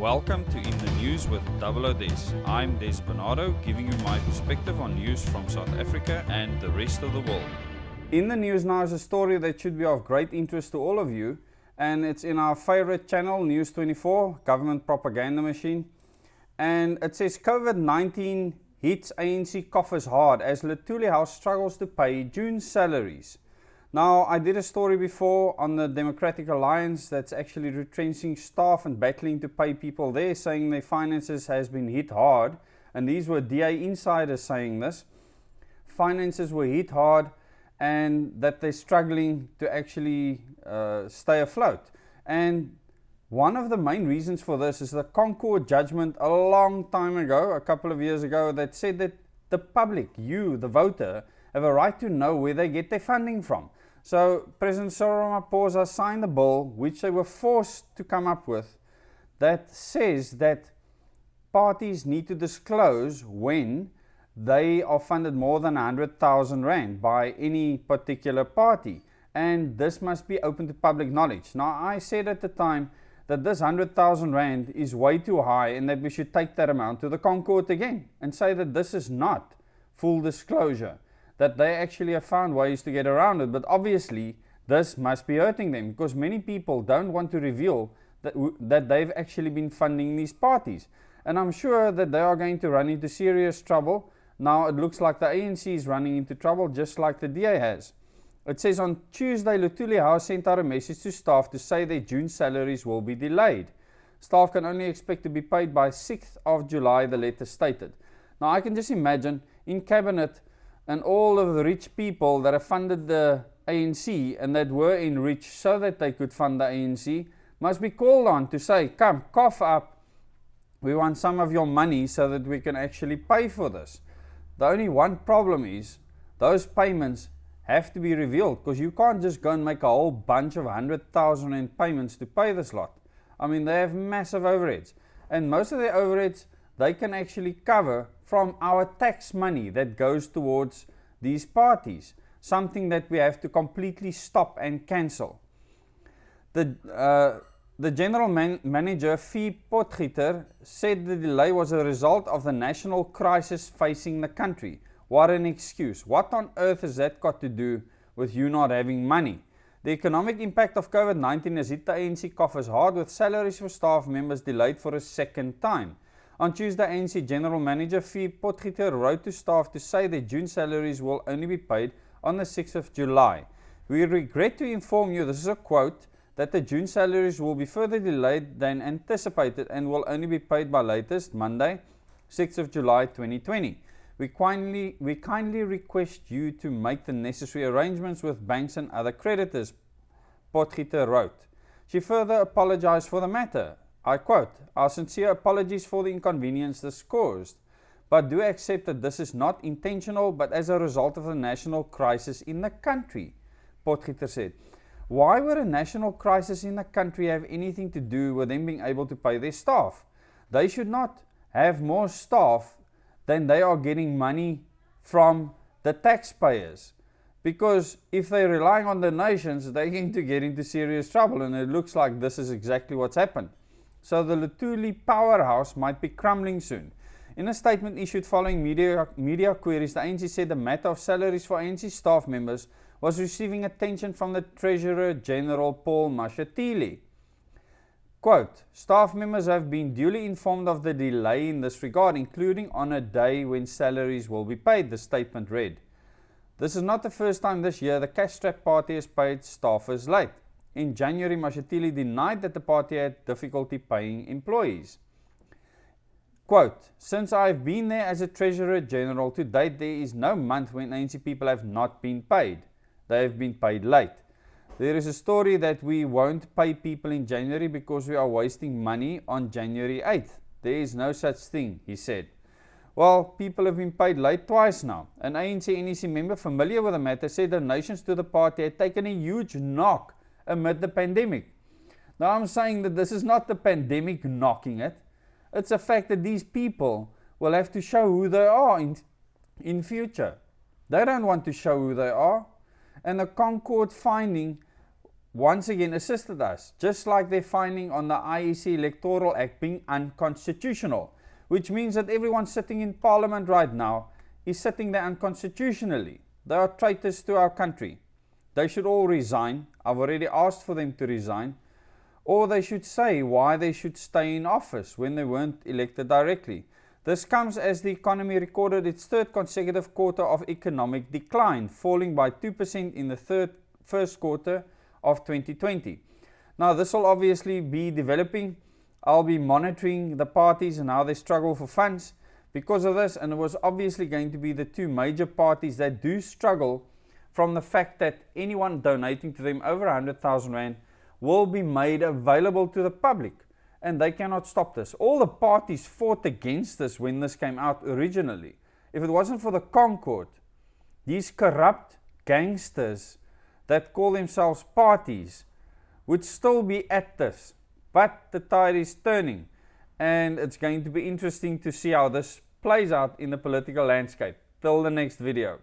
Welcome to In the News with Double O Des. I'm Des Bernardo, giving you my perspective on news from South Africa and the rest of the world. In the News now is a story that should be of great interest to all of you, and it's in our favorite channel, News 24, Government Propaganda Machine. And it says COVID-19 hits ANC coffers hard as Luthuli House struggles to pay June salaries. Now, I did a story before on the Democratic Alliance that's actually retrenching staff and battling to pay people there, saying their finances has been hit hard. And these were DA insiders saying this. Finances were hit hard and that they're struggling to actually stay afloat. And one of the main reasons for this is the Concord judgment a long time ago, a couple of years ago, that said that the public, you, the voter, have a right to know where they get their funding from. So President Cyril Ramaphosa signed a bill which they were forced to come up with that says that parties need to disclose when they are funded more than 100,000 Rand by any particular party. And this must be open to public knowledge. Now, I said at the time that this 100,000 Rand is way too high and that we should take that amount to the Concord again and say that this is not full disclosure, that they actually have found ways to get around it. But obviously, this must be hurting them because many people don't want to reveal that they've actually been funding these parties. And I'm sure that they are going to run into serious trouble. Now, it looks like the ANC is running into trouble just like the DA has. It says on Tuesday, Luthuli House sent out a message to staff to say their June salaries will be delayed. Staff can only expect to be paid by 6th of July, the letter stated. Now, I can just imagine in cabinet and all of the rich people that have funded the ANC and that were enriched so that they could fund the ANC must be called on to say, come, cough up, we want some of your money so that we can actually pay for this. The only one problem is those payments have to be revealed because you can't just go and make a whole bunch of 100,000 in payments to pay this lot. I mean, they have massive overheads, and most of their overheads they can actually cover from our tax money that goes towards these parties, something that we have to completely stop and cancel. The general manager, Fee Potgieter, said the delay was a result of the national crisis facing the country. What an excuse. What on earth has that got to do with you not having money? The economic impact of COVID-19 has hit the ANC coffers hard, with salaries for staff members delayed for a second time. On Tuesday, ANC General Manager Fee Potgieter wrote to staff to say that June salaries will only be paid on the 6th of July. We regret to inform you, this is a quote, that the June salaries will be further delayed than anticipated and will only be paid by latest Monday, 6th of July 2020. We kindly request you to make the necessary arrangements with banks and other creditors, Potgieter wrote. She further apologized for the matter. I quote, "Our sincere apologies for the inconvenience this caused, but do accept that this is not intentional but as a result of the national crisis in the country," Potgieter said. Why would a national crisis in the country have anything to do with them being able to pay their staff? They should not have more staff than they are getting money from the taxpayers. Because if they're relying on donations, they're going to get into serious trouble, and it looks like this is exactly what's happened. So the Luthuli powerhouse might be crumbling soon. In a statement issued following media queries, the ANC said the matter of salaries for ANC staff members was receiving attention from the Treasurer General Paul Mashatile. Quote, "Staff members have been duly informed of the delay in this regard, including on a day when salaries will be paid," the statement read. This is not the first time this year the cash-strapped party has paid staffers late. In January, Mashatile denied that the party had difficulty paying employees. Quote, "Since I have been there as a Treasurer General to date, there is no month when ANC people have not been paid. They have been paid late. There is a story that we won't pay people in January because we are wasting money on January 8th. There is no such thing," he said. Well, people have been paid late twice now. An ANC-NEC member familiar with the matter said donations to the party had taken a huge knock amid the pandemic. Now, I'm saying that this is not the pandemic knocking it. It's the fact that these people will have to show who they are in future. They don't want to show who they are. And the Concord finding once again assisted us, just like their finding on the IEC Electoral Act being unconstitutional, which means that everyone sitting in Parliament right now is sitting there unconstitutionally. They are traitors to our country. They should all resign. I've already asked for them to resign. Or they should say why they should stay in office when they weren't elected directly. This comes as the economy recorded its third consecutive quarter of economic decline, falling by 2% in the first quarter of 2020. Now this will obviously be developing. I'll be monitoring the parties and how they struggle for funds because of this, and it was obviously going to be the two major parties that do struggle from the fact that anyone donating to them over 100,000 Rand will be made available to the public, and they cannot stop this. All the parties fought against this when this came out originally. If it wasn't for the Concord, these corrupt gangsters that call themselves parties would still be at this. But the tide is turning, and it's going to be interesting to see how this plays out in the political landscape. Till the next video.